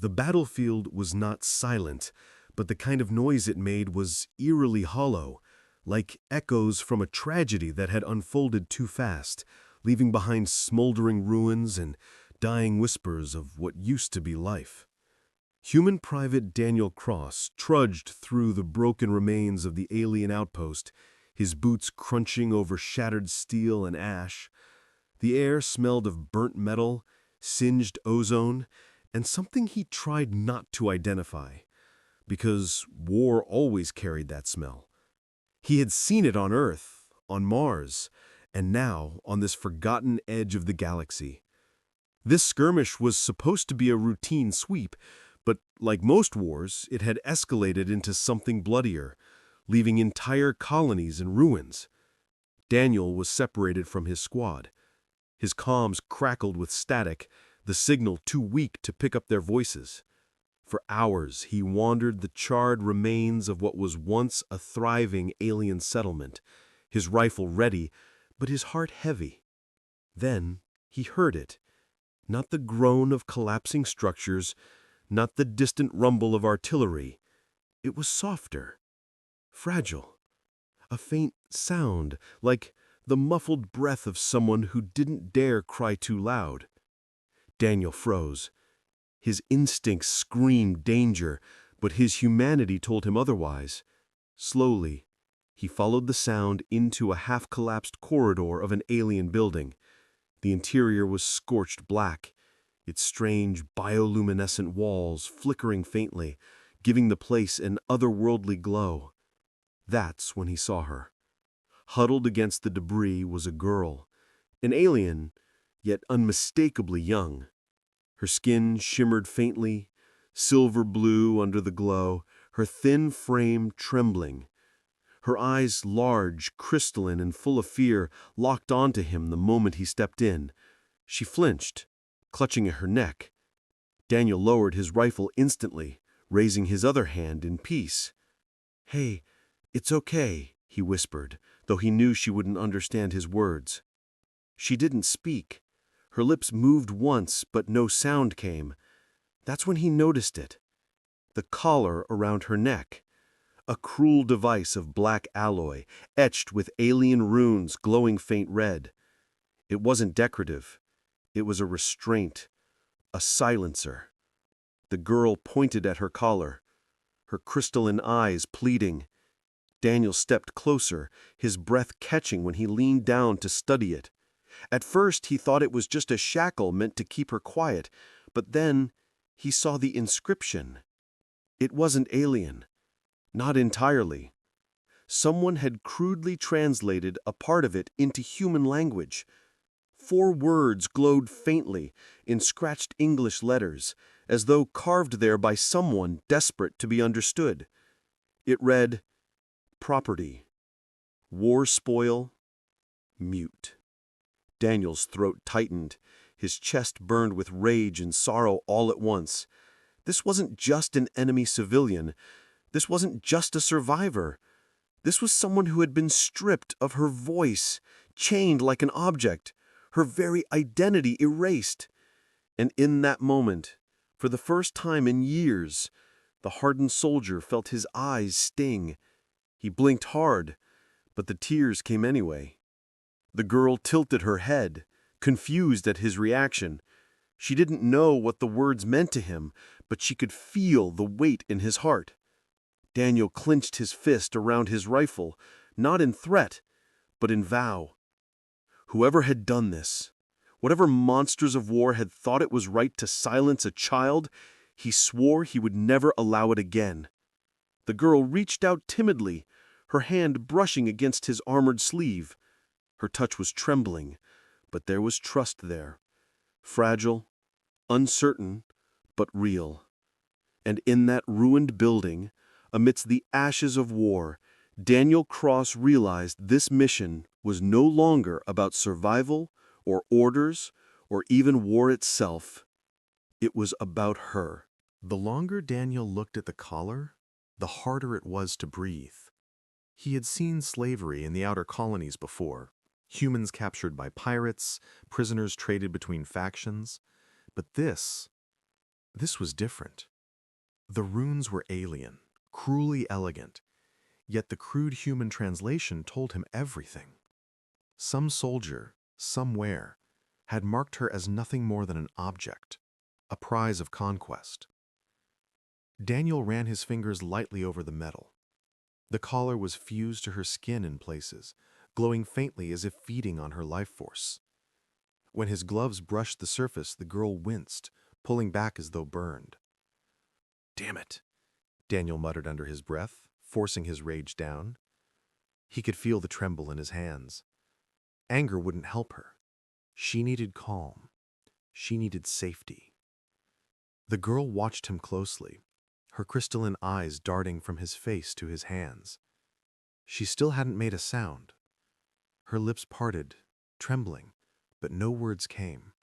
The battlefield was not silent, but the kind of noise it made was eerily hollow, like echoes from a tragedy that had unfolded too fast, leaving behind smoldering ruins and dying whispers of what used to be life. Human Private Daniel Cross trudged through the broken remains of the alien outpost, his boots crunching over shattered steel and ash. The air smelled of burnt metal, singed ozone, and something he tried not to identify, because war always carried that smell. He had seen it on Earth, on Mars, and now on this forgotten edge of the galaxy. This skirmish was supposed to be a routine sweep, but like most wars, it had escalated into something bloodier, leaving entire colonies in ruins. Daniel was separated from his squad. His comms crackled with static, the signal too weak to pick up their voices. For hours, he wandered the charred remains of what was once a thriving alien settlement, his rifle ready, but his heart heavy. Then he heard it. Not the groan of collapsing structures, not the distant rumble of artillery. It was softer, fragile, a faint sound, like the muffled breath of someone who didn't dare cry too loud. Daniel froze. His instincts screamed danger, but his humanity told him otherwise. Slowly, he followed the sound into a half-collapsed corridor of an alien building. The interior was scorched black, its strange bioluminescent walls flickering faintly, giving the place an otherworldly glow. That's when he saw her. Huddled against the debris was a girl, an alien, yet unmistakably young. Her skin shimmered faintly, silver blue under the glow, her thin frame trembling. Her eyes, large, crystalline, and full of fear, locked onto him the moment he stepped in. She flinched, clutching at her neck. Daniel lowered his rifle instantly, raising his other hand in peace. "Hey, it's okay," he whispered, though he knew she wouldn't understand his words. She didn't speak. Her lips moved once, but no sound came. That's when he noticed it. The collar around her neck. A cruel device of black alloy, etched with alien runes glowing faint red. It wasn't decorative. It was a restraint, a silencer. The girl pointed at her collar, her crystalline eyes pleading. Daniel stepped closer, his breath catching when he leaned down to study it. At first, he thought it was just a shackle meant to keep her quiet, but then he saw the inscription. It wasn't alien. Not entirely. Someone had crudely translated a part of it into human language. 4 words glowed faintly in scratched English letters, as though carved there by someone desperate to be understood. It read, "Property. War spoil. Mute." Daniel's throat tightened. His chest burned with rage and sorrow all at once. This wasn't just an enemy civilian. This wasn't just a survivor. This was someone who had been stripped of her voice, chained like an object, her very identity erased. And in that moment, for the first time in years, the hardened soldier felt his eyes sting. He blinked hard, but the tears came anyway. The girl tilted her head, confused at his reaction. She didn't know what the words meant to him, but she could feel the weight in his heart. Daniel clenched his fist around his rifle, not in threat, but in vow. Whoever had done this, whatever monsters of war had thought it was right to silence a child, he swore he would never allow it again. The girl reached out timidly, her hand brushing against his armored sleeve. Her touch was trembling, but there was trust there. Fragile, uncertain, but real. And in that ruined building, amidst the ashes of war, Daniel Cross realized this mission was no longer about survival or orders or even war itself. It was about her. The longer Daniel looked at the collar, the harder it was to breathe. He had seen slavery in the outer colonies before. Humans captured by pirates, prisoners traded between factions. But this This was different. The runes were alien, cruelly elegant, yet the crude human translation told him everything. Some soldier, somewhere, had marked her as nothing more than an object, a prize of conquest. Daniel ran his fingers lightly over the metal. The collar was fused to her skin in places, glowing faintly as if feeding on her life force. When his gloves brushed the surface, the girl winced, pulling back as though burned. "Damn it," Daniel muttered under his breath, forcing his rage down. He could feel the tremble in his hands. Anger wouldn't help her. She needed calm. She needed safety. The girl watched him closely, her crystalline eyes darting from his face to his hands. She still hadn't made a sound. Her lips parted, trembling, but no words came.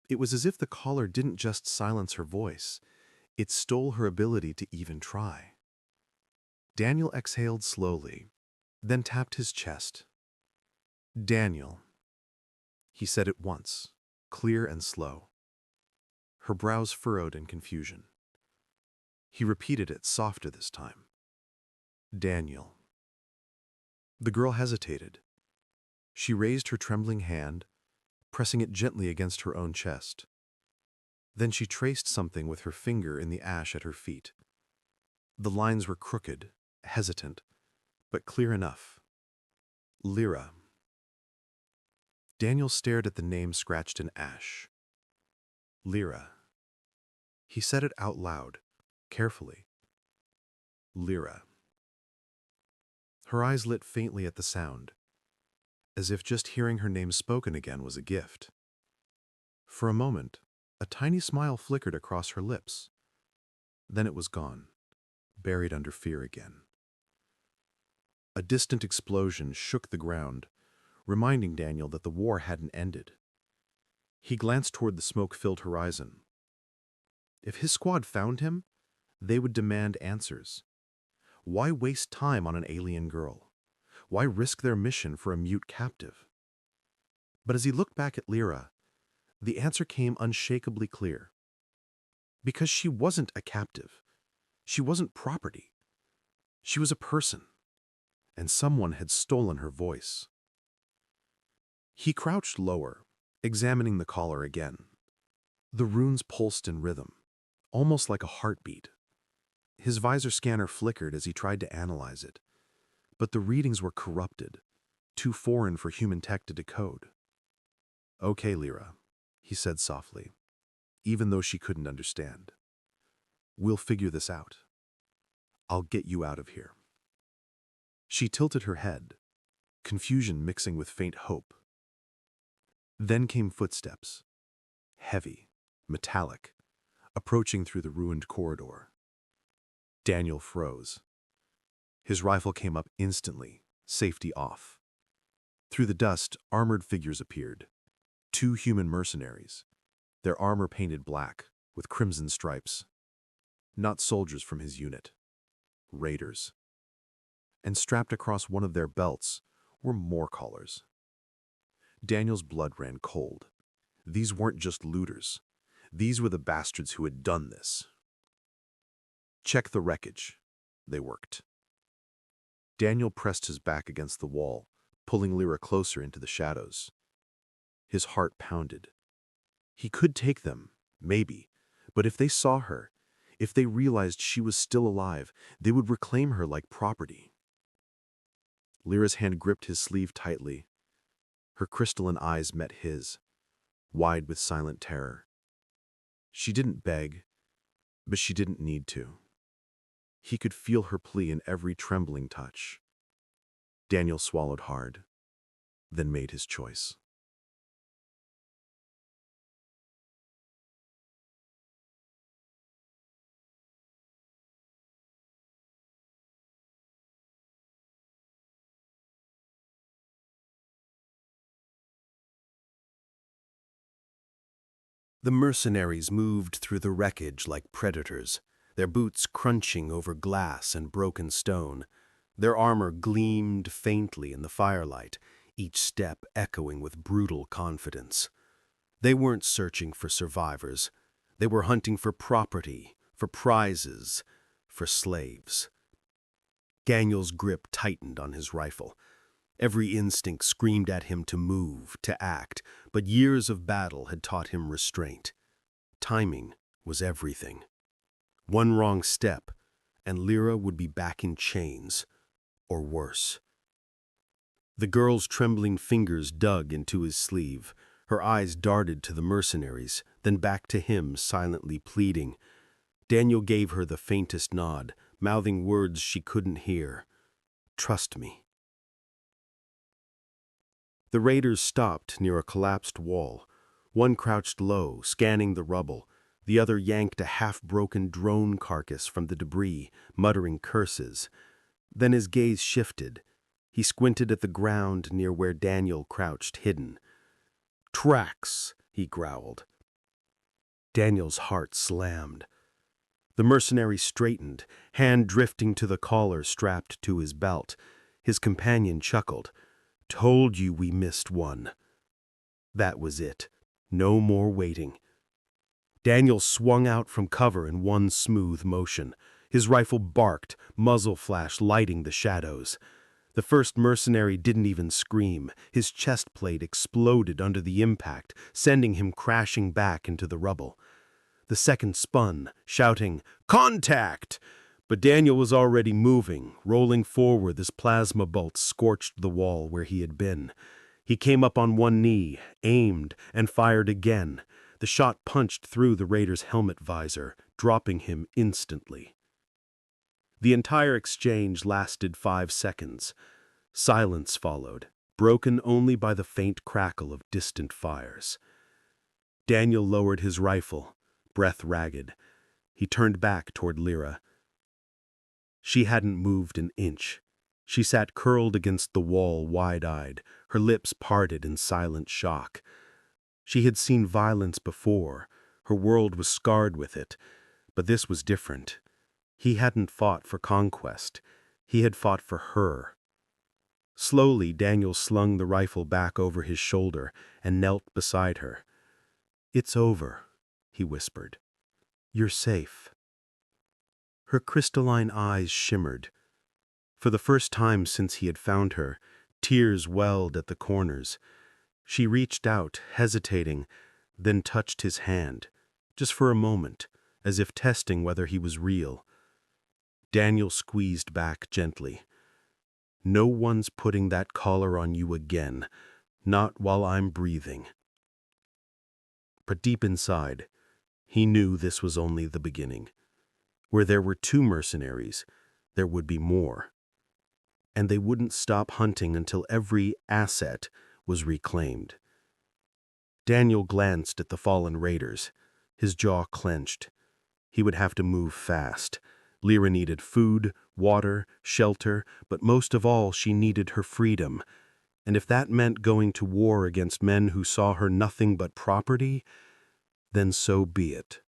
It was as if the collar didn't just silence her voice, it stole her ability to even try. Daniel exhaled slowly, then tapped his chest. "Daniel." He said it once, clear and slow. Her brows furrowed in confusion. He repeated it softer this time. "Daniel." The girl hesitated. She raised her trembling hand, pressing it gently against her own chest. Then she traced something with her finger in the ash at her feet. The lines were crooked, hesitant, but clear enough. "Lyra." Daniel stared at the name scratched in ash. "Lyra." He said it out loud, carefully. "Lyra." Her eyes lit faintly at the sound, as if just hearing her name spoken again was a gift. For a moment, a tiny smile flickered across her lips. Then it was gone, buried under fear again. A distant explosion shook the ground, reminding Daniel that the war hadn't ended. He glanced toward the smoke-filled horizon. If his squad found him, they would demand answers. Why waste time on an alien girl? Why risk their mission for a mute captive? But as he looked back at Lyra, the answer came unshakably clear. Because she wasn't a captive. She wasn't property. She was a person, and someone had stolen her voice. He crouched lower, examining the collar again. The runes pulsed in rhythm, almost like a heartbeat. His visor scanner flickered as he tried to analyze it, but the readings were corrupted, too foreign for human tech to decode. "Okay, Lyra," he said softly, even though she couldn't understand. "We'll figure this out. I'll get you out of here." She tilted her head, confusion mixing with faint hope. Then came footsteps, heavy, metallic, approaching through the ruined corridor. Daniel froze. His rifle came up instantly, safety off. Through the dust, armored figures appeared. 2 human mercenaries, their armor painted black, with crimson stripes. Not soldiers from his unit. Raiders. And strapped across one of their belts were more collars. Daniel's blood ran cold. These weren't just looters. These were the bastards who had done this. "Check the wreckage," they worked. Daniel pressed his back against the wall, pulling Lyra closer into the shadows. His heart pounded. He could take them, maybe, but if they saw her, if they realized she was still alive, they would reclaim her like property. Lyra's hand gripped his sleeve tightly. Her crystalline eyes met his, wide with silent terror. She didn't beg, but she didn't need to. He could feel her plea in every trembling touch. Daniel swallowed hard, then made his choice. The mercenaries moved through the wreckage like predators, their boots crunching over glass and broken stone. Their armor gleamed faintly in the firelight, each step echoing with brutal confidence. They weren't searching for survivors. They were hunting for property, for prizes, for slaves. Daniel's grip tightened on his rifle. Every instinct screamed at him to move, to act, but years of battle had taught him restraint. Timing was everything. One wrong step, and Lyra would be back in chains, or worse. The girl's trembling fingers dug into his sleeve. Her eyes darted to the mercenaries, then back to him, silently pleading. Daniel gave her the faintest nod, mouthing words she couldn't hear. "Trust me." The raiders stopped near a collapsed wall. One crouched low, scanning the rubble. The other yanked a half-broken drone carcass from the debris, muttering curses. Then his gaze shifted. He squinted at the ground near where Daniel crouched hidden. "Tracks," he growled. Daniel's heart slammed. The mercenary straightened, hand drifting to the collar strapped to his belt. His companion chuckled. "Told you we missed one." That was it. No more waiting. Daniel swung out from cover in one smooth motion. His rifle barked, muzzle flash lighting the shadows. The first mercenary didn't even scream. His chest plate exploded under the impact, sending him crashing back into the rubble. The second spun, shouting, "Contact!" But Daniel was already moving, rolling forward as plasma bolts scorched the wall where he had been. He came up on one knee, aimed, and fired again. The shot punched through the raider's helmet visor, dropping him instantly. The entire exchange lasted 5 seconds. Silence followed, broken only by the faint crackle of distant fires. Daniel lowered his rifle, breath ragged. He turned back toward Lyra. She hadn't moved an inch. She sat curled against the wall, wide-eyed, her lips parted in silent shock. She had seen violence before. Her world was scarred with it. But this was different. He hadn't fought for conquest. He had fought for her. Slowly, Daniel slung the rifle back over his shoulder and knelt beside her. "It's over," he whispered. "You're safe." Her crystalline eyes shimmered. For the first time since he had found her, tears welled at the corners. She reached out, hesitating, then touched his hand, just for a moment, as if testing whether he was real. Daniel squeezed back gently. "No one's putting that collar on you again, not while I'm breathing." But deep inside, he knew this was only the beginning. Where there were 2 mercenaries, there would be more. And they wouldn't stop hunting until every asset was reclaimed. Daniel glanced at the fallen raiders. His jaw clenched. He would have to move fast. Lyra needed food, water, shelter, but most of all she needed her freedom. And if that meant going to war against men who saw her nothing but property, then so be it.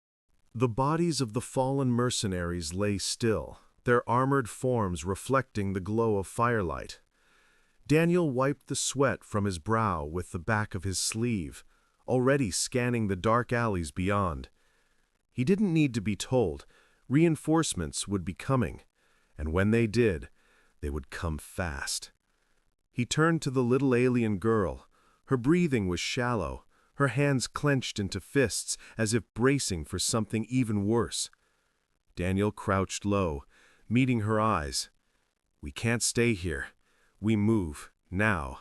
The bodies of the fallen mercenaries lay still, their armored forms reflecting the glow of firelight. Daniel wiped the sweat from his brow with the back of his sleeve, already scanning the dark alleys beyond. He didn't need to be told. Reinforcements would be coming, and when they did, they would come fast. He turned to the little alien girl. Her breathing was shallow, her hands clenched into fists as if bracing for something even worse. Daniel crouched low, meeting her eyes. "We can't stay here. We move, now."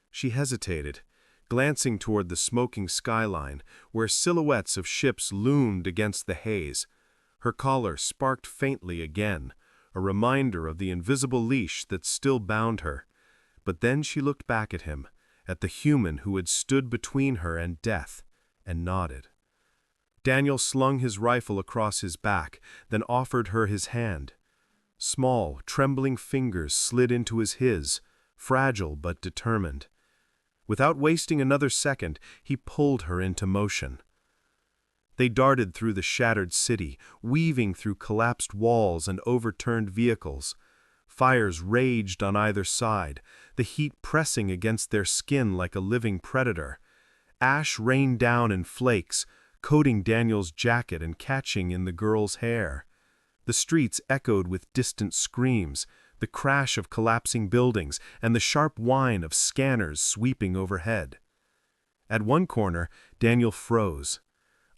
She hesitated, glancing toward the smoking skyline, where silhouettes of ships loomed against the haze. Her collar sparked faintly again, a reminder of the invisible leash that still bound her. But then she looked back at him, at the human who had stood between her and death, and nodded. Daniel slung his rifle across his back, then offered her his hand. Small, trembling fingers slid into his, fragile but determined. Without wasting another second, he pulled her into motion. They darted through the shattered city, weaving through collapsed walls and overturned vehicles. Fires raged on either side, the heat pressing against their skin like a living predator. Ash rained down in flakes, coating Daniel's jacket and catching in the girl's hair. The streets echoed with distant screams, the crash of collapsing buildings, and the sharp whine of scanners sweeping overhead. At one corner, Daniel froze.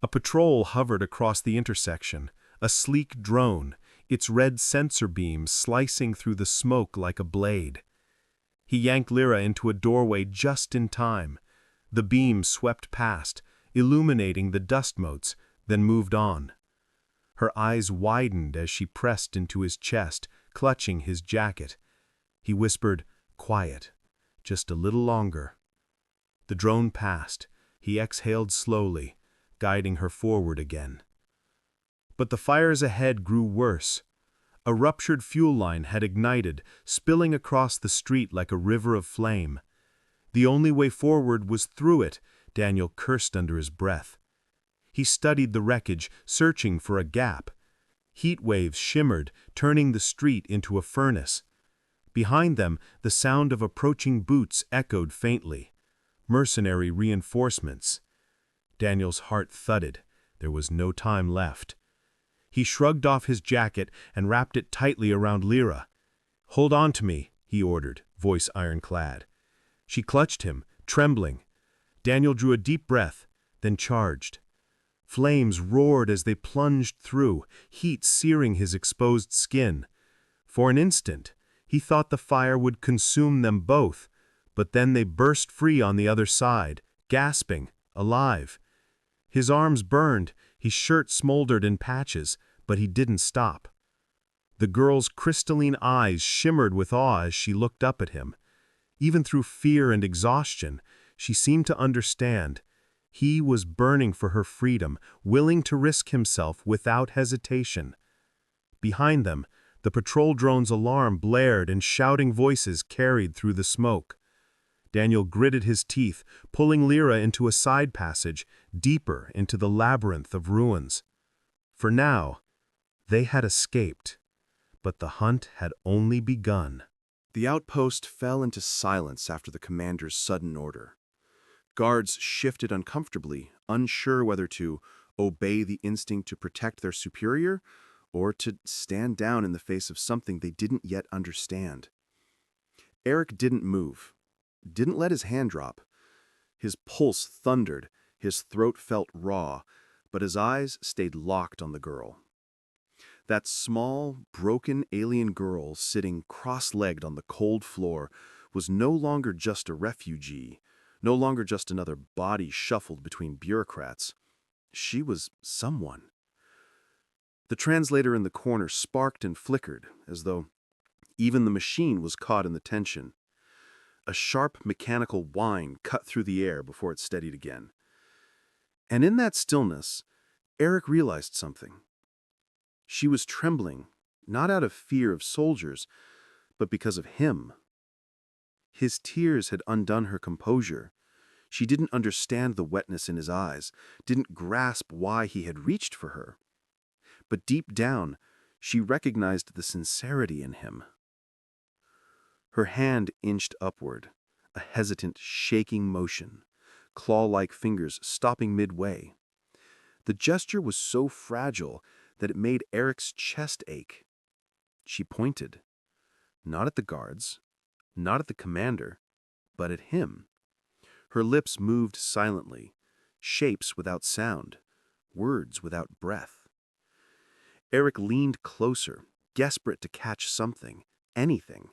A patrol hovered across the intersection, a sleek drone, its red sensor beam slicing through the smoke like a blade. He yanked Lyra into a doorway just in time. The beam swept past, illuminating the dust motes, then moved on. Her eyes widened as she pressed into his chest, clutching his jacket. He whispered, "Quiet. Just a little longer." The drone passed. He exhaled slowly, guiding her forward again. But the fires ahead grew worse. A ruptured fuel line had ignited, spilling across the street like a river of flame. The only way forward was through it, Daniel cursed under his breath. He studied the wreckage, searching for a gap. Heat waves shimmered, turning the street into a furnace. Behind them, the sound of approaching boots echoed faintly. Mercenary reinforcements. Daniel's heart thudded. There was no time left. He shrugged off his jacket and wrapped it tightly around Lyra. "Hold on to me," he ordered, voice ironclad. She clutched him, trembling. Daniel drew a deep breath, then charged. Flames roared as they plunged through, heat searing his exposed skin. For an instant, he thought the fire would consume them both, but then they burst free on the other side, gasping, alive. His arms burned, his shirt smoldered in patches, but he didn't stop. The girl's crystalline eyes shimmered with awe as she looked up at him. Even through fear and exhaustion, she seemed to understand. He was burning for her freedom, willing to risk himself without hesitation. Behind them, the patrol drone's alarm blared and shouting voices carried through the smoke. Daniel gritted his teeth, pulling Lyra into a side passage, deeper into the labyrinth of ruins. For now, they had escaped, but the hunt had only begun. The outpost fell into silence after the commander's sudden order. Guards shifted uncomfortably, unsure whether to obey the instinct to protect their superior or to stand down in the face of something they didn't yet understand. Eric didn't move, didn't let his hand drop. His pulse thundered, his throat felt raw, but his eyes stayed locked on the girl. That small, broken alien girl sitting cross-legged on the cold floor was no longer just a refugee, no longer just another body shuffled between bureaucrats. She was someone. The translator in the corner sparked and flickered, as though even the machine was caught in the tension. A sharp mechanical whine cut through the air before it steadied again. And in that stillness, Eric realized something. She was trembling, not out of fear of soldiers, but because of him. His tears had undone her composure. She didn't understand the wetness in his eyes, didn't grasp why he had reached for her. But deep down, she recognized the sincerity in him. Her hand inched upward, a hesitant, shaking motion, claw-like fingers stopping midway. The gesture was so fragile that it made Eric's chest ache. She pointed, not at the guards, not at the commander, but at him. Her lips moved silently, shapes without sound, words without breath. Eric leaned closer, desperate to catch something, anything.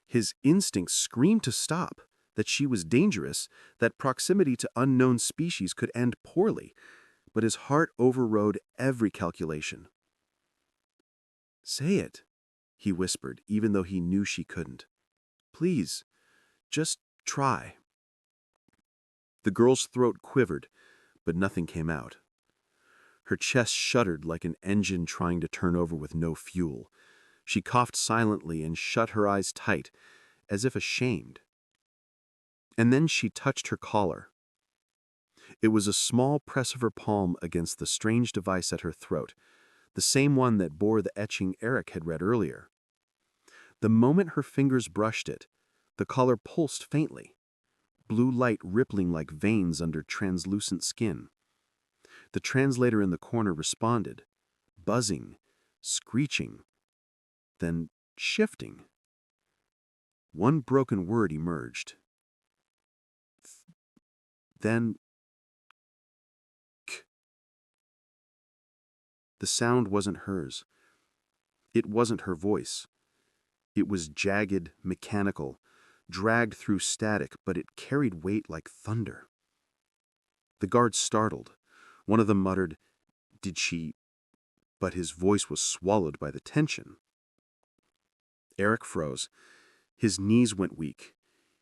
His instincts screamed to stop, that she was dangerous, that proximity to unknown species could end poorly, but his heart overrode every calculation. "Say it," he whispered, even though he knew she couldn't. "Please, just try." The girl's throat quivered, but nothing came out. Her chest shuddered like an engine trying to turn over with no fuel. She coughed silently and shut her eyes tight, as if ashamed. And then she touched her collar. It was a small press of her palm against the strange device at her throat, the same one that bore the etching Eric had read earlier. The moment her fingers brushed it, the collar pulsed faintly, blue light rippling like veins under translucent skin. The translator in the corner responded, buzzing, screeching, then shifting. One broken word emerged. Then, k. The sound wasn't hers. It wasn't her voice. It was jagged, mechanical, dragged through static, but it carried weight like thunder. The guards startled. One of them muttered, "Did she?" But his voice was swallowed by the tension. Eric froze. His knees went weak.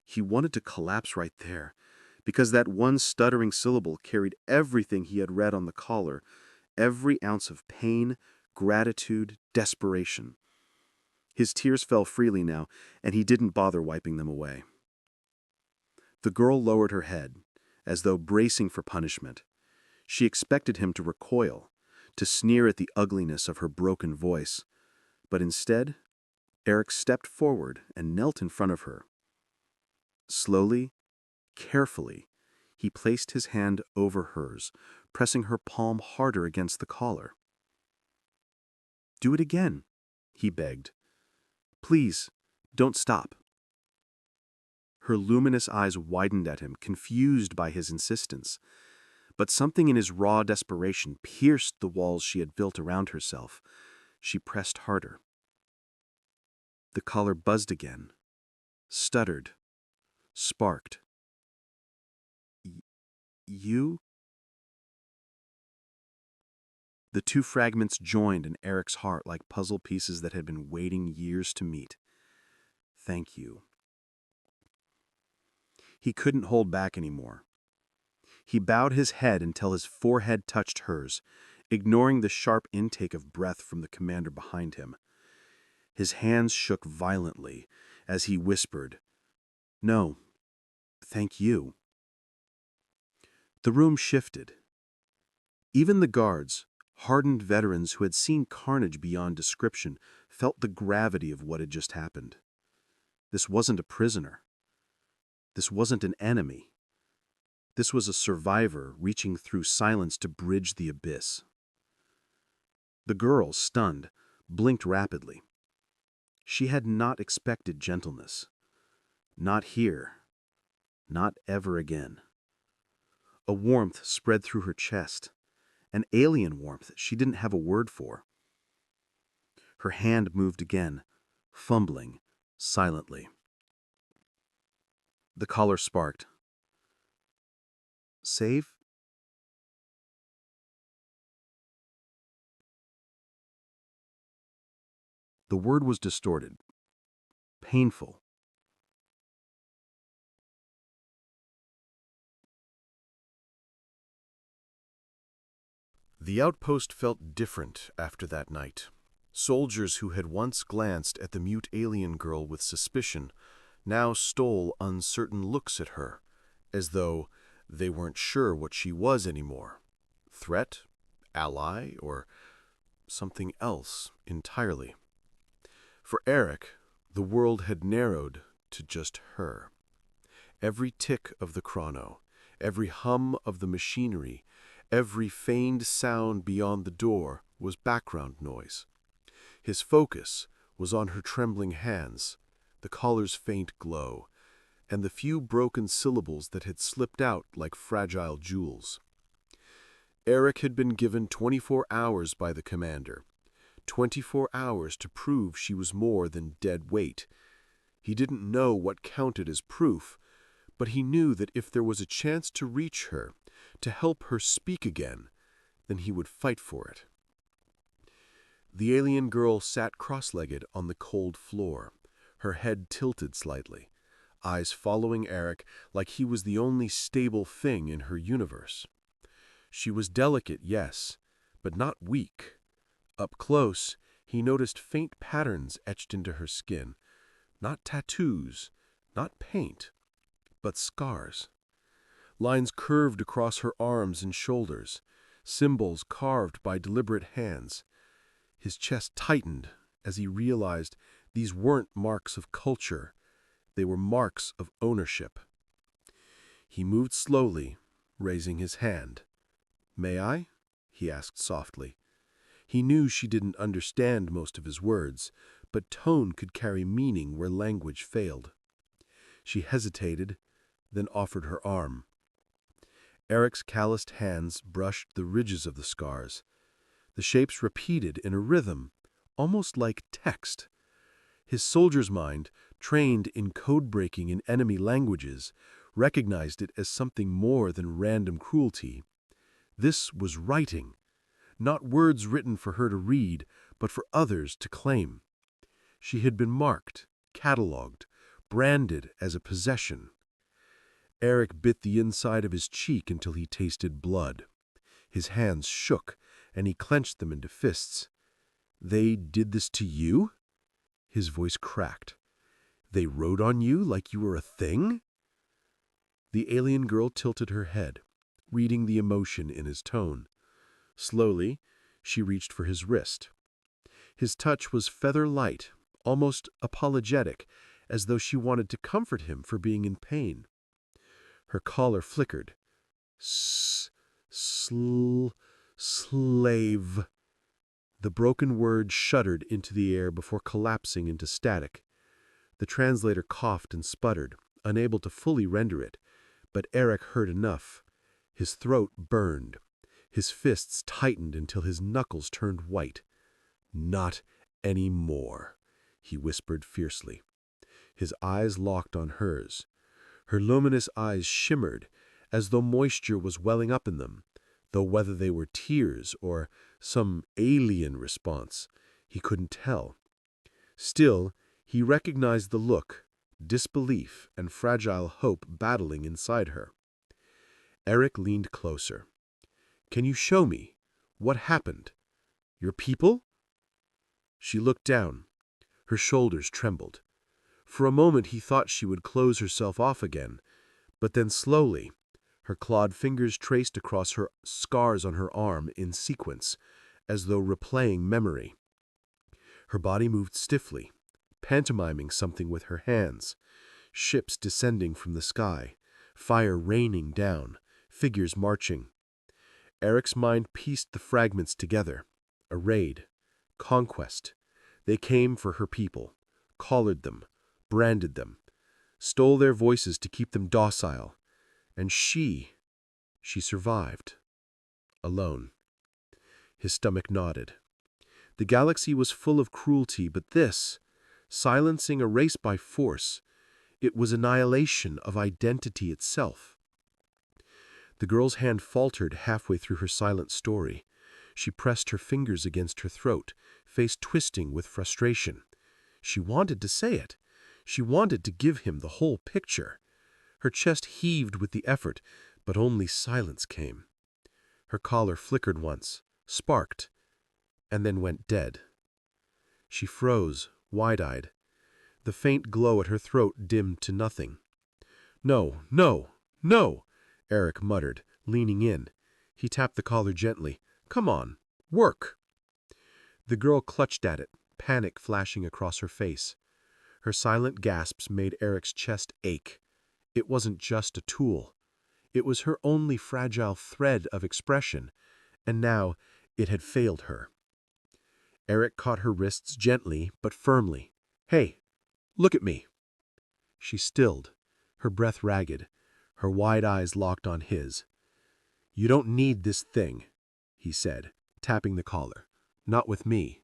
He wanted to collapse right there, because that one stuttering syllable carried everything he had read on the collar, every ounce of pain, gratitude, desperation. His tears fell freely now, and he didn't bother wiping them away. The girl lowered her head, as though bracing for punishment. She expected him to recoil, to sneer at the ugliness of her broken voice, but instead, Eric stepped forward and knelt in front of her. Slowly, carefully, he placed his hand over hers, pressing her palm harder against the collar. "Do it again," he begged. "Please, don't stop." Her luminous eyes widened at him, confused by his insistence. But something in his raw desperation pierced the walls she had built around herself. She pressed harder. The collar buzzed again, stuttered, sparked. "You?" The two fragments joined in Eric's heart like puzzle pieces that had been waiting years to meet. "Thank you." He couldn't hold back anymore. He bowed his head until his forehead touched hers, ignoring the sharp intake of breath from the commander behind him. His hands shook violently as he whispered, "No, thank you." The room shifted. Even the guards, hardened veterans who had seen carnage beyond description, felt the gravity of what had just happened. This wasn't a prisoner. This wasn't an enemy. This was a survivor reaching through silence to bridge the abyss. The girl, stunned, blinked rapidly. She had not expected gentleness. Not here. Not ever again. A warmth spread through her chest, an alien warmth she didn't have a word for. Her hand moved again, fumbling, silently. The collar sparked. "Save?" The word was distorted, painful. The outpost felt different after that night. Soldiers who had once glanced at the mute alien girl with suspicion now stole uncertain looks at her, as though they weren't sure what she was anymore. Threat, ally, or something else entirely. For Eric, the world had narrowed to just her. Every tick of the chrono, every hum of the machinery, every feigned sound beyond the door was background noise. His focus was on her trembling hands, the collar's faint glow, and the few broken syllables that had slipped out like fragile jewels. Eric had been given 24 hours by the commander, 24 hours to prove she was more than dead weight. He didn't know what counted as proof, but he knew that if there was a chance to reach her, to help her speak again, then he would fight for it. The alien girl sat cross-legged on the cold floor, her head tilted slightly, eyes following Eric like he was the only stable thing in her universe. She was delicate, yes, but not weak. Up close, he noticed faint patterns etched into her skin, not tattoos, not paint, but scars. Lines curved across her arms and shoulders, symbols carved by deliberate hands. His chest tightened as he realized these weren't marks of culture, they were marks of ownership. He moved slowly, raising his hand. "May I?" he asked softly. He knew she didn't understand most of his words, but tone could carry meaning where language failed. She hesitated, then offered her arm. Eric's calloused hands brushed the ridges of the scars. The shapes repeated in a rhythm, almost like text. His soldier's mind, trained in code-breaking in enemy languages, recognized it as something more than random cruelty. This was writing, not words written for her to read, but for others to claim. She had been marked, catalogued, branded as a possession. Eric bit the inside of his cheek until he tasted blood. His hands shook, and he clenched them into fists. "They did this to you?" His voice cracked. "They wrote on you like you were a thing?" The alien girl tilted her head, reading the emotion in his tone. Slowly, she reached for his wrist. His touch was feather-light, almost apologetic, as though she wanted to comfort him for being in pain. Her collar flickered. Slave. The broken word shuddered into the air before collapsing into static. The translator coughed and sputtered, unable to fully render it, but Eric heard enough. His throat burned. His fists tightened until his knuckles turned white. "Not any more," he whispered fiercely. His eyes locked on hers. Her luminous eyes shimmered, as though moisture was welling up in them, though whether they were tears or some alien response, he couldn't tell. Still, he recognized the look, disbelief and fragile hope battling inside her. Eric leaned closer. "Can you show me? What happened? Your people?" She looked down. Her shoulders trembled. For a moment he thought she would close herself off again, but then slowly, her clawed fingers traced across her scars on her arm in sequence, as though replaying memory. Her body moved stiffly, pantomiming something with her hands. Ships descending from the sky, fire raining down, figures marching. Eric's mind pieced the fragments together. A raid. Conquest. They came for her people, collared them, branded them, stole their voices to keep them docile. And she survived. Alone. His stomach nodded. The galaxy was full of cruelty, but this, silencing a race by force, it was annihilation of identity itself. The girl's hand faltered halfway through her silent story. She pressed her fingers against her throat, face twisting with frustration. She wanted to say it. She wanted to give him the whole picture. Her chest heaved with the effort, but only silence came. Her collar flickered once, sparked, and then went dead. She froze, wide-eyed. The faint glow at her throat dimmed to nothing. "No, no, no," Eric muttered, leaning in. He tapped the collar gently. "Come on, work." The girl clutched at it, panic flashing across her face. Her silent gasps made Eric's chest ache. It wasn't just a tool. It was her only fragile thread of expression, and now it had failed her. Eric caught her wrists gently but firmly. "Hey, look at me." She stilled, her breath ragged, her wide eyes locked on his. "You don't need this thing," he said, tapping the collar. "Not with me.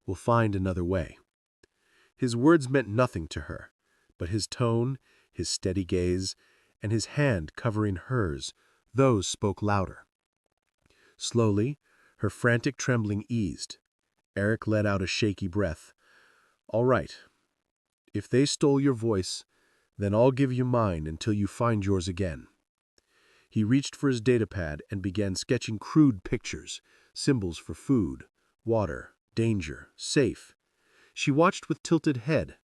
We'll find another way." His words meant nothing to her, but his tone, his steady gaze, and his hand covering hers, those spoke louder. Slowly, her frantic trembling eased. Eric let out a shaky breath. "All right. If they stole your voice, then I'll give you mine until you find yours again." He reached for his datapad and began sketching crude pictures, symbols for food, water, danger, safe. She watched with tilted head,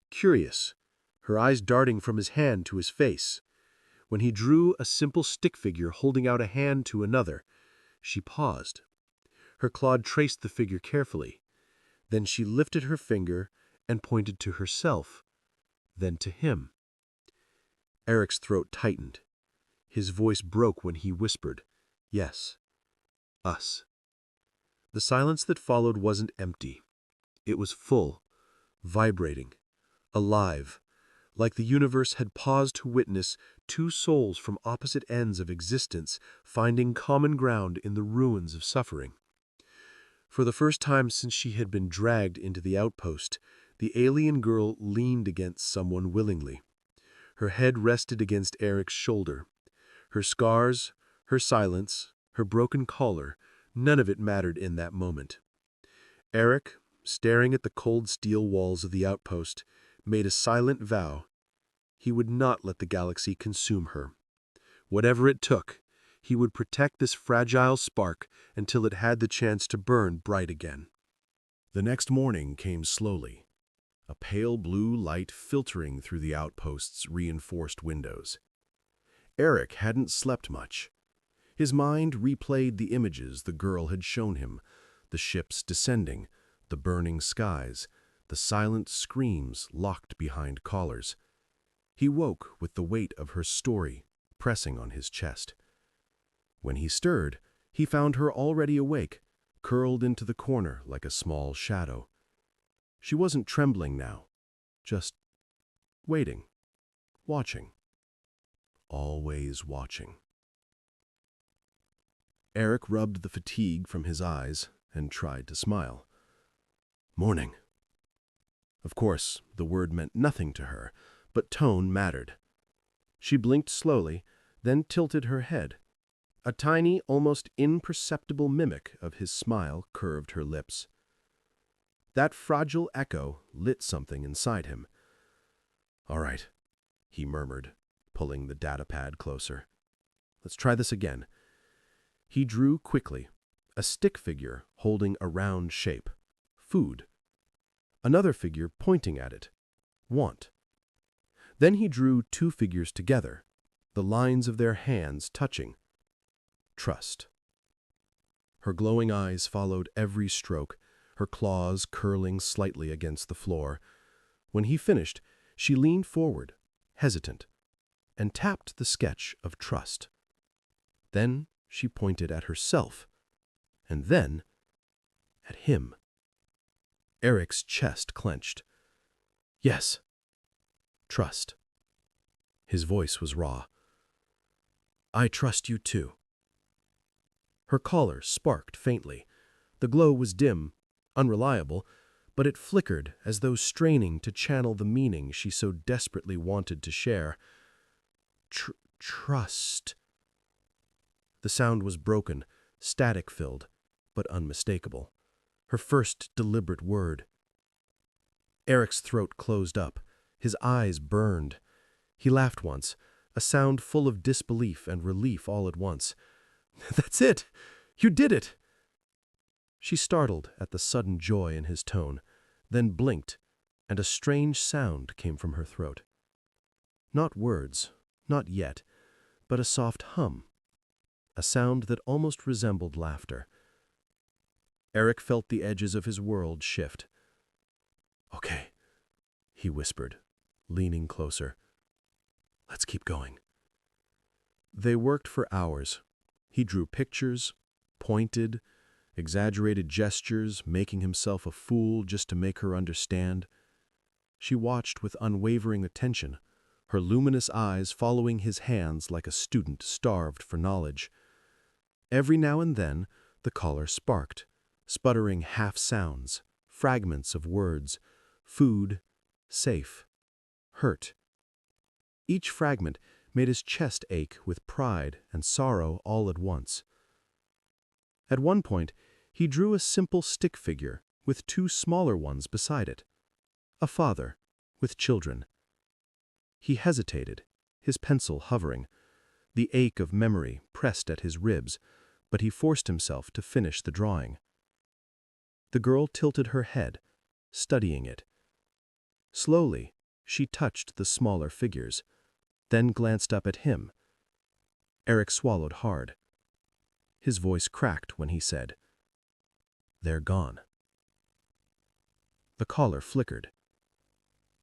curious, her eyes darting from his hand to his face. When he drew a simple stick figure holding out a hand to another, she paused. Her claw traced the figure carefully. Then she lifted her finger and pointed to herself, then to him. Eric's throat tightened. His voice broke when he whispered, "Yes, Us. The silence that followed wasn't empty. It was full, vibrating, alive, like the universe had paused to witness two souls from opposite ends of existence finding common ground in the ruins of suffering. For the first time since she had been dragged into the outpost, the alien girl leaned against someone willingly. Her head rested against Eric's shoulder. Her scars, her silence, her broken collar, none of it mattered in that moment. Eric, staring at the cold steel walls of the outpost, made a silent vow. He would not let the galaxy consume her. Whatever it took, he would protect this fragile spark until it had the chance to burn bright again. The next morning came slowly, a pale blue light filtering through the outpost's reinforced windows. Eric hadn't slept much. His mind replayed the images the girl had shown him, the ships descending, the burning skies, the silent screams locked behind collars. He woke with the weight of her story pressing on his chest. When he stirred, he found her already awake, curled into the corner like a small shadow. She wasn't trembling now, just waiting, watching, always watching. Eric rubbed the fatigue from his eyes and tried to smile. Morning. Of course, the word meant nothing to her, but tone mattered. She blinked slowly, then tilted her head. A tiny, almost imperceptible mimic of his smile curved her lips. That fragile echo lit something inside him. All right, he murmured, pulling the datapad closer. Let's try this again. He drew quickly, a stick figure holding a round shape. Food. Another figure pointing at it. Want. Then he drew two figures together, the lines of their hands touching. Trust. Her glowing eyes followed every stroke, her claws curling slightly against the floor. When he finished, she leaned forward, hesitant, and tapped the sketch of trust. Then she pointed at herself, and then at him. Eric's chest clenched. Yes. Trust. His voice was raw. I trust you too. Her collar sparked faintly. The glow was dim, unreliable, but it flickered as though straining to channel the meaning she so desperately wanted to share. Trust. The sound was broken, static-filled, but unmistakable. Her first deliberate word. Eric's throat closed up. His eyes burned. He laughed once, a sound full of disbelief and relief all at once. That's it! You did it! She startled at the sudden joy in his tone, then blinked, and a strange sound came from her throat. Not words, not yet, but a soft hum, a sound that almost resembled laughter. Eric felt the edges of his world shift. Okay, he whispered, leaning closer. Let's keep going. They worked for hours. He drew pictures, pointed, exaggerated gestures, making himself a fool just to make her understand. She watched with unwavering attention, her luminous eyes following his hands like a student starved for knowledge. Every now and then, the collar sparked, sputtering half-sounds, fragments of words, food, safe, hurt. Each fragment made his chest ache with pride and sorrow all at once. At one point, he drew a simple stick figure with two smaller ones beside it. A father, with children. He hesitated, his pencil hovering, the ache of memory pressed at his ribs, but he forced himself to finish the drawing. The girl tilted her head, studying it. Slowly, she touched the smaller figures, then glanced up at him. Eric swallowed hard. His voice cracked when he said, "They're gone." The collar flickered.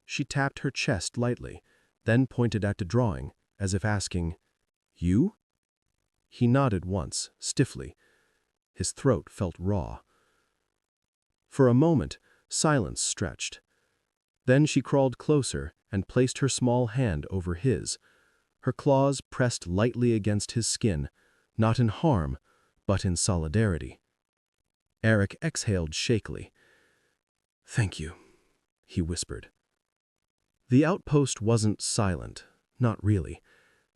She tapped her chest lightly, then pointed at the drawing, as if asking, "You?" He nodded once, stiffly. His throat felt raw. For a moment, silence stretched. Then she crawled closer and placed her small hand over his. Her claws pressed lightly against his skin, not in harm, but in solidarity. Eric exhaled shakily. "Thank you," he whispered. The outpost wasn't silent, not really.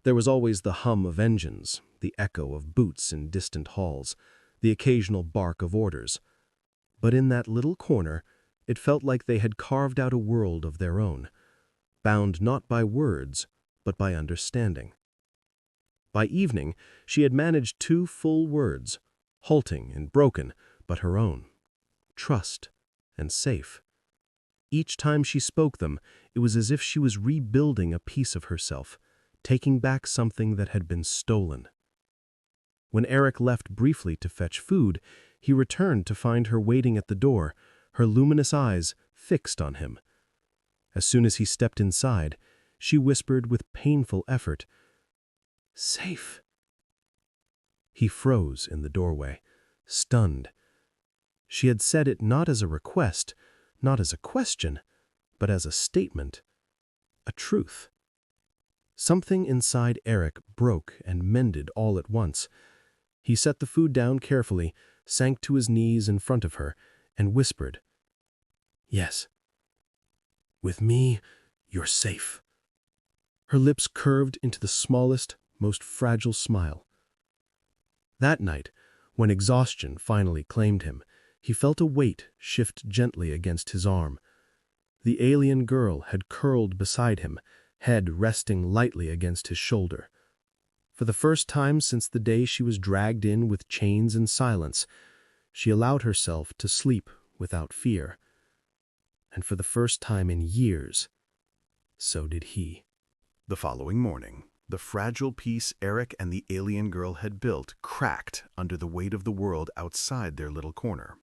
There was always the hum of engines, the echo of boots in distant halls, the occasional bark of orders. But in that little corner, it felt like they had carved out a world of their own, bound not by words, but by understanding. By evening, she had managed 2 full words, halting and broken, but her own. Trust and safe. Each time she spoke them, it was as if she was rebuilding a piece of herself, taking back something that had been stolen. When Eric left briefly to fetch food, he returned to find her waiting at the door, her luminous eyes fixed on him. As soon as he stepped inside, she whispered with painful effort, "Safe." He froze in the doorway, stunned. She had said it not as a request, not as a question, but as a statement, a truth. Something inside Eric broke and mended all at once. He set the food down carefully, sank to his knees in front of her, and whispered, "Yes. With me, you're safe." Her lips curved into the smallest, most fragile smile. That night, when exhaustion finally claimed him, he felt a weight shift gently against his arm. The alien girl had curled beside him, head resting lightly against his shoulder. For the first time since the day she was dragged in with chains and silence, she allowed herself to sleep without fear. And for the first time in years, so did he. The following morning, the fragile piece Eric and the alien girl had built cracked under the weight of the world outside their little corner.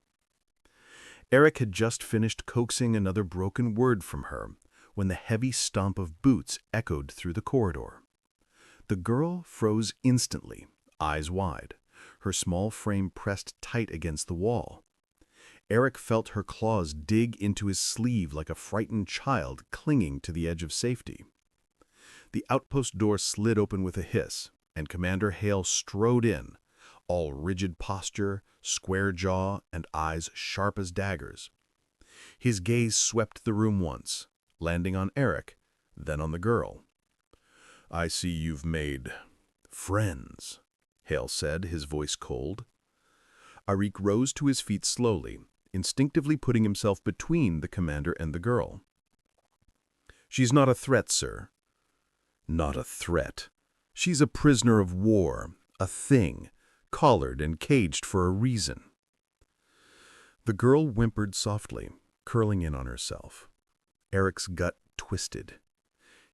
Eric had just finished coaxing another broken word from her when the heavy stomp of boots echoed through the corridor. The girl froze instantly, eyes wide, her small frame pressed tight against the wall. Eric felt her claws dig into his sleeve like a frightened child clinging to the edge of safety. The outpost door slid open with a hiss, and Commander Hale strode in, all rigid posture, square jaw, and eyes sharp as daggers. His gaze swept the room once, landing on Eric, then on the girl. "I see you've made friends," Hale said, his voice cold. Arik rose to his feet slowly, instinctively putting himself between the commander and the girl. "She's not a threat, sir." "Not a threat. She's a prisoner of war, a thing, collared and caged for a reason." The girl whimpered softly, curling in on herself. Eric's gut twisted.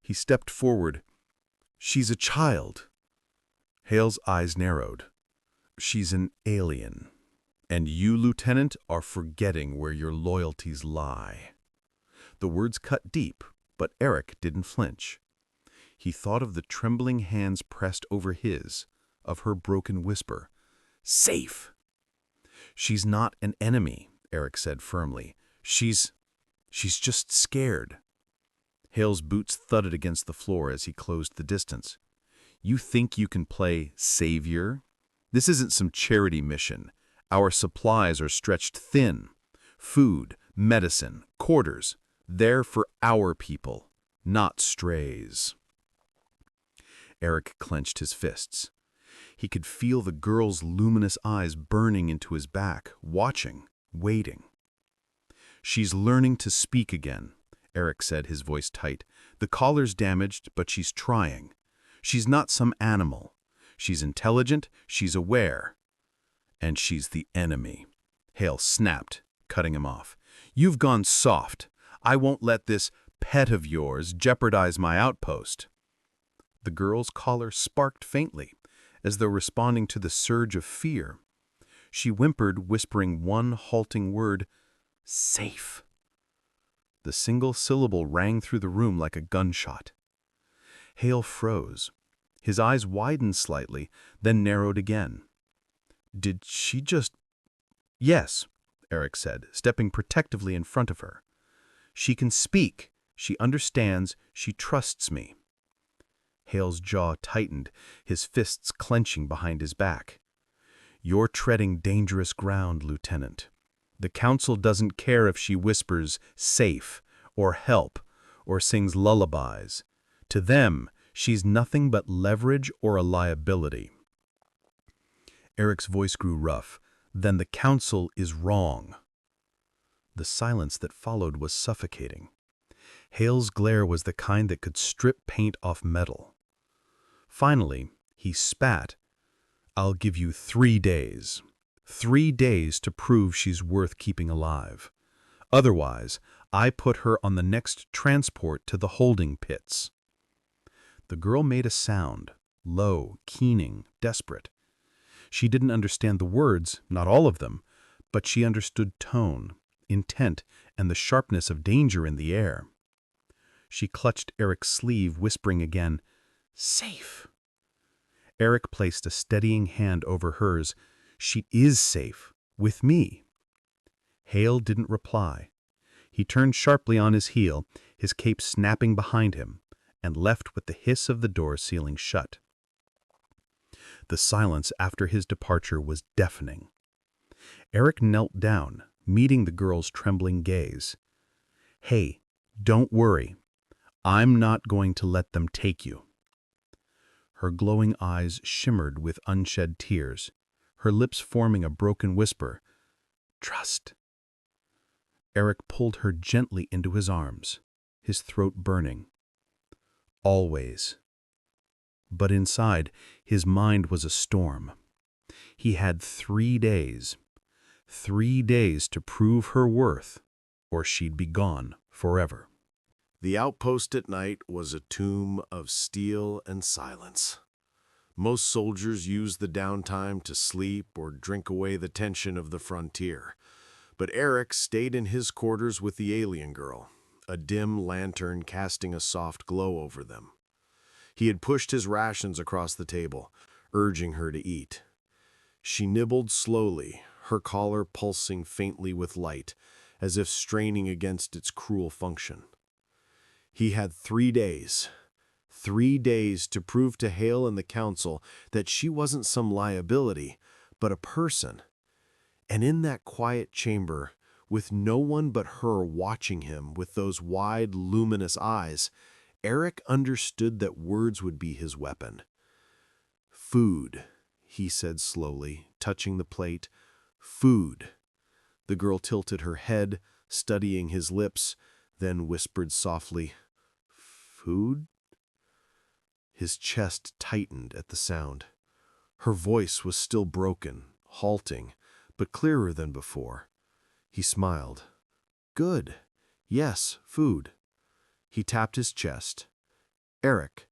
He stepped forward. "She's a child." Hale's eyes narrowed. "She's an alien. And you, Lieutenant, are forgetting where your loyalties lie." The words cut deep, but Eric didn't flinch. He thought of the trembling hands pressed over his, of her broken whisper, "Safe!" "She's not an enemy," Eric said firmly. She's just scared." Hale's boots thudded against the floor as he closed the distance. "You think you can play savior? This isn't some charity mission. Our supplies are stretched thin. Food, medicine, quarters. They're for our people, not strays." Eric clenched his fists. He could feel the girl's luminous eyes burning into his back, watching, waiting. "She's learning to speak again," Eric said, his voice tight. "The collar's damaged, but she's trying. She's not some animal. She's intelligent, she's aware. And she's the enemy." Hale snapped, cutting him off. "You've gone soft. I won't let this pet of yours jeopardize my outpost." The girl's collar sparked faintly, as though responding to the surge of fear. She whimpered, whispering one halting word, "Safe." The single syllable rang through the room like a gunshot. Hale froze. His eyes widened slightly, then narrowed again. Did she just— Yes, Eric said, stepping protectively in front of her. She can speak. She understands. She trusts me. Hale's jaw tightened, his fists clenching behind his back. You're treading dangerous ground, Lieutenant. The Council doesn't care if she whispers safe or help or sings lullabies. To them, she's nothing but leverage or a liability. Eric's voice grew rough. Then the Council is wrong. The silence that followed was suffocating. Hale's glare was the kind that could strip paint off metal. Finally, he spat. I'll give you 3 days. 3 days to prove she's worth keeping alive. Otherwise, I put her on the next transport to the holding pits. The girl made a sound, low, keening, desperate. She didn't understand the words, not all of them, but she understood tone, intent, and the sharpness of danger in the air. She clutched Eric's sleeve, whispering again, "Safe." Eric placed a steadying hand over hers. She is safe, with me. Hale didn't reply. He turned sharply on his heel, his cape snapping behind him, and left with the hiss of the door sealing shut. The silence after his departure was deafening. Eric knelt down, meeting the girl's trembling gaze. Hey, don't worry. I'm not going to let them take you. Her glowing eyes shimmered with unshed tears, her lips forming a broken whisper. Trust. Eric pulled her gently into his arms, his throat burning. Always. But inside, his mind was a storm. He had 3 days. 3 days to prove her worth, or she'd be gone forever. The outpost at night was a tomb of steel and silence. Most soldiers used the downtime to sleep or drink away the tension of the frontier. But Eric stayed in his quarters with the alien girl, a dim lantern casting a soft glow over them. He had pushed his rations across the table, urging her to eat. She nibbled slowly, her collar pulsing faintly with light, as if straining against its cruel function. He had 3 days. 3 days to prove to Hale and the Council that she wasn't some liability, but a person. And in that quiet chamber, with no one but her watching him with those wide, luminous eyes, Eric understood that words would be his weapon. Food, he said slowly, touching the plate. Food. The girl tilted her head, studying his lips, then whispered softly, Food? His chest tightened at the sound. Her voice was still broken, halting, but clearer than before. He smiled. Good. Yes, food. He tapped his chest. Eric.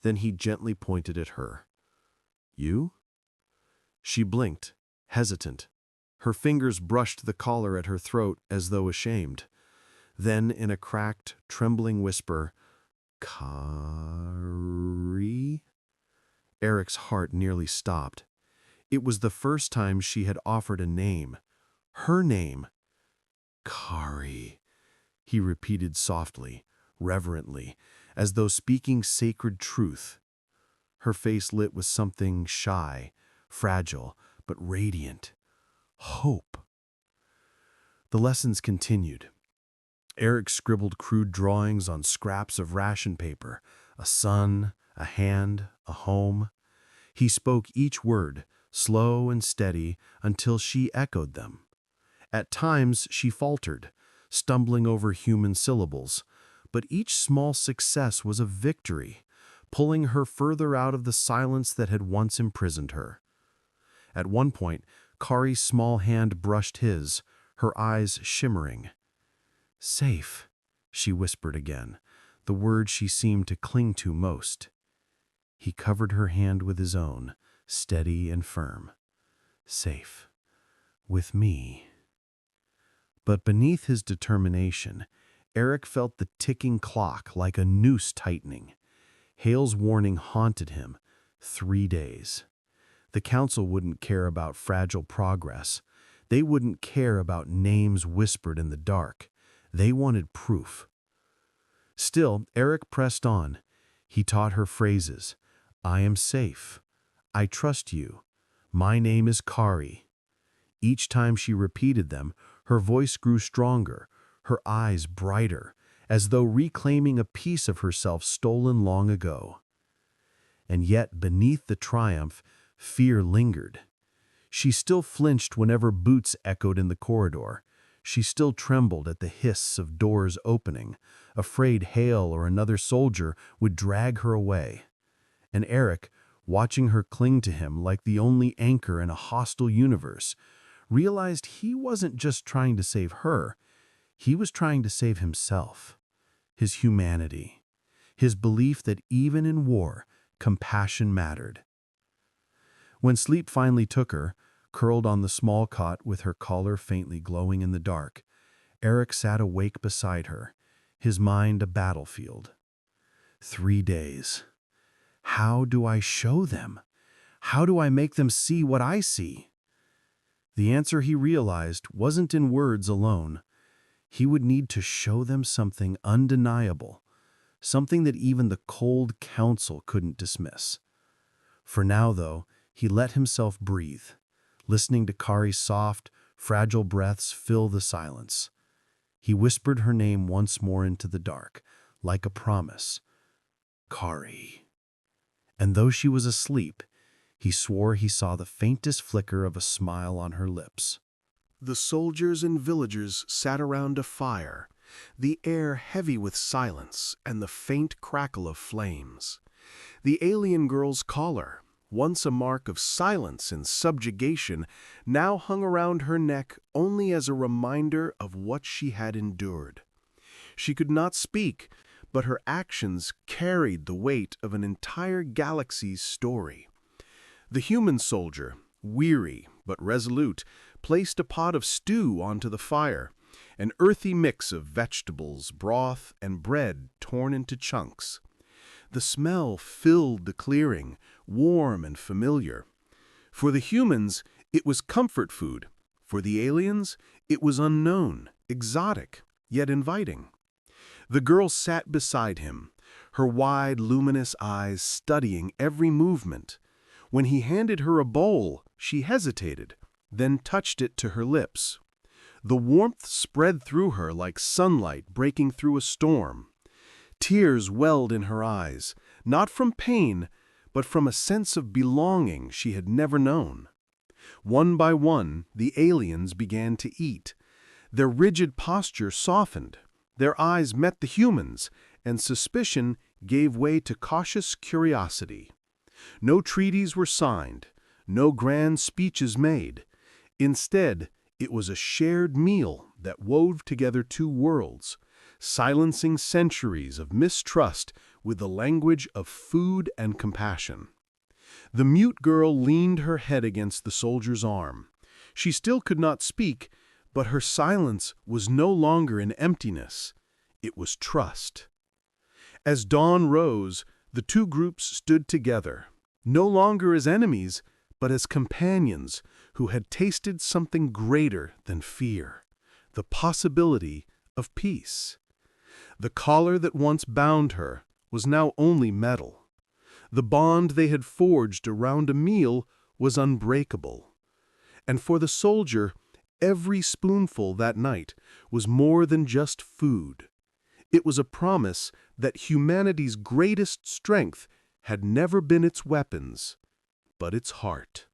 Then he gently pointed at her. You? She blinked, hesitant. Her fingers brushed the collar at her throat as though ashamed. Then, in a cracked, trembling whisper, Kari? Eric's heart nearly stopped. It was the first time she had offered a name. Her name. Kari, he repeated softly, reverently, as though speaking sacred truth. Her face lit with something shy, fragile, but radiant. Hope. The lessons continued. Eric scribbled crude drawings on scraps of ration paper, a sun, a hand, a home. He spoke each word, slow and steady, until she echoed them. At times she faltered, stumbling over human syllables, but each small success was a victory, pulling her further out of the silence that had once imprisoned her. At one point, Kari's small hand brushed his, her eyes shimmering. Safe, she whispered again, the word she seemed to cling to most. He covered her hand with his own, steady and firm. Safe. With me. But beneath his determination, Eric felt the ticking clock like a noose tightening. Hale's warning haunted him. 3 days. The council wouldn't care about fragile progress. They wouldn't care about names whispered in the dark. They wanted proof. Still, Eric pressed on. He taught her phrases. I am safe. I trust you. My name is Kari. Each time she repeated them, her voice grew stronger, her eyes brighter, as though reclaiming a piece of herself stolen long ago. And yet, beneath the triumph, fear lingered. She still flinched whenever boots echoed in the corridor. She still trembled at the hiss of doors opening, afraid Hale or another soldier would drag her away. And Eric, watching her cling to him like the only anchor in a hostile universe, realized he wasn't just trying to save her, he was trying to save himself, his humanity, his belief that even in war, compassion mattered. When sleep finally took her, curled on the small cot with her collar faintly glowing in the dark, Eric sat awake beside her, his mind a battlefield. 3 days. How do I show them? How do I make them see what I see? The answer, he realized, wasn't in words alone. He would need to show them something undeniable, something that even the cold council couldn't dismiss. For now, though, he let himself breathe, listening to Kari's soft, fragile breaths fill the silence. He whispered her name once more into the dark, like a promise. Kari. And though she was asleep, he swore he saw the faintest flicker of a smile on her lips. The soldiers and villagers sat around a fire, the air heavy with silence and the faint crackle of flames. The alien girl's collar, once a mark of silence and subjugation, now hung around her neck only as a reminder of what she had endured. She could not speak, but her actions carried the weight of an entire galaxy's story. The human soldier, weary but resolute, placed a pot of stew onto the fire, an earthy mix of vegetables, broth, and bread torn into chunks. The smell filled the clearing, warm and familiar. For the humans, it was comfort food. For the aliens, it was unknown, exotic, yet inviting. The girl sat beside him, her wide, luminous eyes studying every movement. When he handed her a bowl, she hesitated, then touched it to her lips. The warmth spread through her like sunlight breaking through a storm. Tears welled in her eyes, not from pain, but from a sense of belonging she had never known. One by one, the aliens began to eat. Their rigid posture softened. Their eyes met the humans, and suspicion gave way to cautious curiosity. No treaties were signed, no grand speeches made. Instead, it was a shared meal that wove together two worlds, silencing centuries of mistrust with the language of food and compassion. The mute girl leaned her head against the soldier's arm. She still could not speak, but her silence was no longer an emptiness. It was trust. As dawn rose, the two groups stood together, no longer as enemies, but as companions who had tasted something greater than fear, the possibility of peace. The collar that once bound her was now only metal. The bond they had forged around a meal was unbreakable. And for the soldier, every spoonful that night was more than just food. It was a promise that humanity's greatest strength had never been its weapons, but its heart.